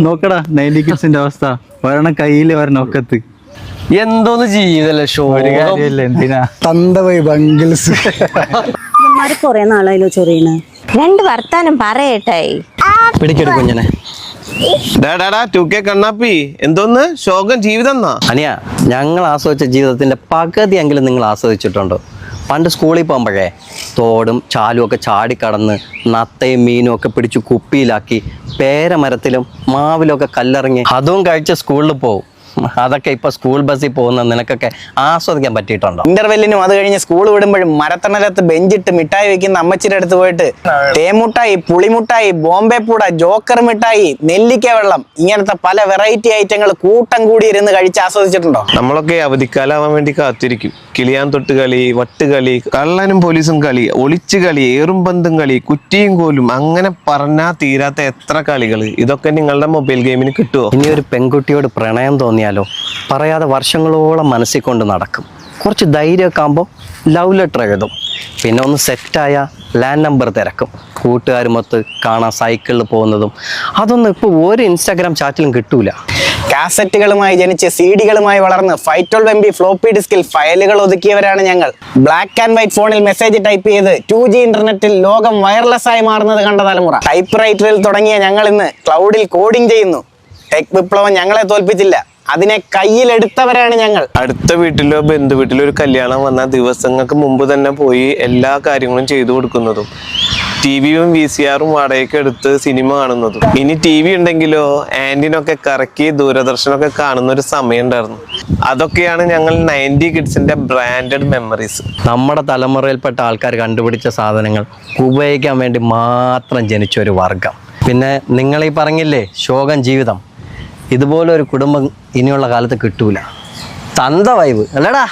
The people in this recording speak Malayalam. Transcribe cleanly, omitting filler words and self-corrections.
നോക്കടാ 90 കിഡ്സിന്റെ അവസ്ഥ. ഒരെണ്ണം കയ്യില് ഒരെണ്ണം ഒക്കത്ത്. എന്തോന്ന് ജീവിതല്ലേ ഷോ. എന്തിനാ ബംഗിൾസ് കൊറേ നാളായല്ലോ ചൊറിയണ്. രണ്ട് വർത്താനം പറയട്ടായി. പിടിക്കെടു കുഞ്ഞനെ. കണ്ണാപ്പി എന്തോന്ന് ശോകം ജീവിതം അനിയ, ഞങ്ങൾ ആസ്വദിച്ച ജീവിതത്തിന്റെ പകുതിയെങ്കിലും നിങ്ങൾ ആസ്വദിച്ചിട്ടുണ്ടോ? പണ്ട് സ്കൂളിൽ പോകുമ്പോഴേ തോടും ചാലും ഒക്കെ ചാടിക്കടന്ന് നത്തയും മീനും ഒക്കെ പിടിച്ച് കുപ്പിയിലാക്കി പേരമരത്തിലും മാവിലും ഒക്കെ കല്ലെറിഞ്ഞ് അതും കഴിച്ച് സ്കൂളിൽ പോകും. അതൊക്കെ ഇപ്പൊ സ്കൂൾ ബസ്സിൽ പോകുന്ന നിനക്കൊക്കെ ആസ്വദിക്കാൻ പറ്റിയിട്ടുണ്ടോ? ഇന്റർവെല്ലിനും അത് കഴിഞ്ഞ് സ്കൂൾ വിടുമ്പോഴും മരത്തണലത്ത് ബെഞ്ചിട്ട് മിഠായി വെക്കുന്ന അമ്മച്ചിയുടെ അടുത്ത് പോയിട്ട് തേമുട്ടായി, പുളിമുട്ടായി, ബോംബെ പൂട, ജോക്കർ മിഠായി, നെല്ലിക്ക വെള്ളം, ഇങ്ങനത്തെ പല വെറൈറ്റി ഐറ്റങ്ങൾ കൂട്ടം കൂടി ഇരുന്ന് കഴിച്ച് ആസ്വദിച്ചിട്ടുണ്ടോ? നമ്മളൊക്കെ അവധിക്കാലാവാൻ വേണ്ടി കാത്തിരിക്കും. കിളിയാൻ തൊട്ട് കളി, വട്ടുകളി, കള്ളനും പോലീസും കളി, ഒളിച്ചു കളി, ഏറും പന്തും കളി, കുറ്റിയും കോലും, അങ്ങനെ പറഞ്ഞാ തീരാത്ത എത്ര കളികൾ. ഇതൊക്കെ നിങ്ങളുടെ മൊബൈൽ ഗെയിമിന് കിട്ടുമോ? ഇനി ഒരു പെൺകുട്ടിയോട് പ്രണയം തോന്നിയാലോ പറയാതെ വർഷങ്ങളോളം മനസ്സിൽ കൊണ്ട് നടക്കും. കുറച്ച് ധൈര്യമൊക്കെ ആകുമ്പോൾ ലവ് ലെറ്റർ എഴുതും. പിന്നെ ഒന്ന് സെറ്റായ ലാൻഡ് നമ്പർ തിരക്കും. കൂട്ടുകാരുമൊത്ത് കാണാൻ സൈക്കിളിൽ പോകുന്നതും അതൊന്നും ഇപ്പോൾ ഒരു ഇൻസ്റ്റാഗ്രാം ചാറ്റിലും കിട്ടൂല. കാസറ്റുകളുമായി ജനിച്ച് സീഡികളുമായി വളർന്ന് 512 MB ഫ്ലോപ്പി ഡിസ്കിൽ ഫയലുകൾ ഒതുക്കിയവരാണ് ഞങ്ങൾ. ബ്ലാക്ക് ആൻഡ് വൈറ്റ് ഫോണിൽ മെസ്സേജ് ടൈപ്പ് ചെയ്ത് 2G ഇന്റർനെറ്റിൽ ലോകം വയർലെസ് ആയി മാറുന്നത് കണ്ട തലമുറ. ടൈപ്പ് റൈറ്ററിൽ തുടങ്ങിയ ഞങ്ങൾ ഇന്ന് ക്ലൗഡിൽ കോഡിംഗ് ചെയ്യുന്നു. ടെക് വിപ്ലവം ഞങ്ങളെ തോൽപ്പിച്ചില്ല, അതിനെ കയ്യിലെടുത്തവരാണ് ഞങ്ങൾ. അടുത്ത വീട്ടിലോ ബന്ധു വീട്ടിലോ ഒരു കല്യാണം വന്ന ദിവസങ്ങൾക്ക് മുമ്പ് തന്നെ പോയി എല്ലാ കാര്യങ്ങളും ചെയ്തു കൊടുക്കുന്നതും ടിവിയും VCRഉം വാടകയ്ക്ക് എടുത്ത് സിനിമ കാണുന്നതും. ഇനി TV ഉണ്ടെങ്കിലോ ആന്റിനൊക്കെ കറക്കി ദൂരദർശനമൊക്കെ കാണുന്ന ഒരു സമയം ഉണ്ടായിരുന്നു. അതൊക്കെയാണ് ഞങ്ങൾ 90 കിഡ്സിന്റെ ബ്രാൻഡഡ് മെമ്മറീസ്. നമ്മുടെ തലമുറയിൽപ്പെട്ട ആൾക്കാർ കണ്ടുപിടിച്ച സാധനങ്ങൾ ഉപയോഗിക്കാൻ വേണ്ടി മാത്രം ജനിച്ച ഒരു വർഗം. പിന്നെ നിങ്ങൾ ഈ പറഞ്ഞില്ലേ ശോകം ജീവിതം, ഇതുപോലൊരു കുടുംബം ഇനിയുള്ള കാലത്ത് കിട്ടൂല. തന്ത വൈബ് അല്ലടാ.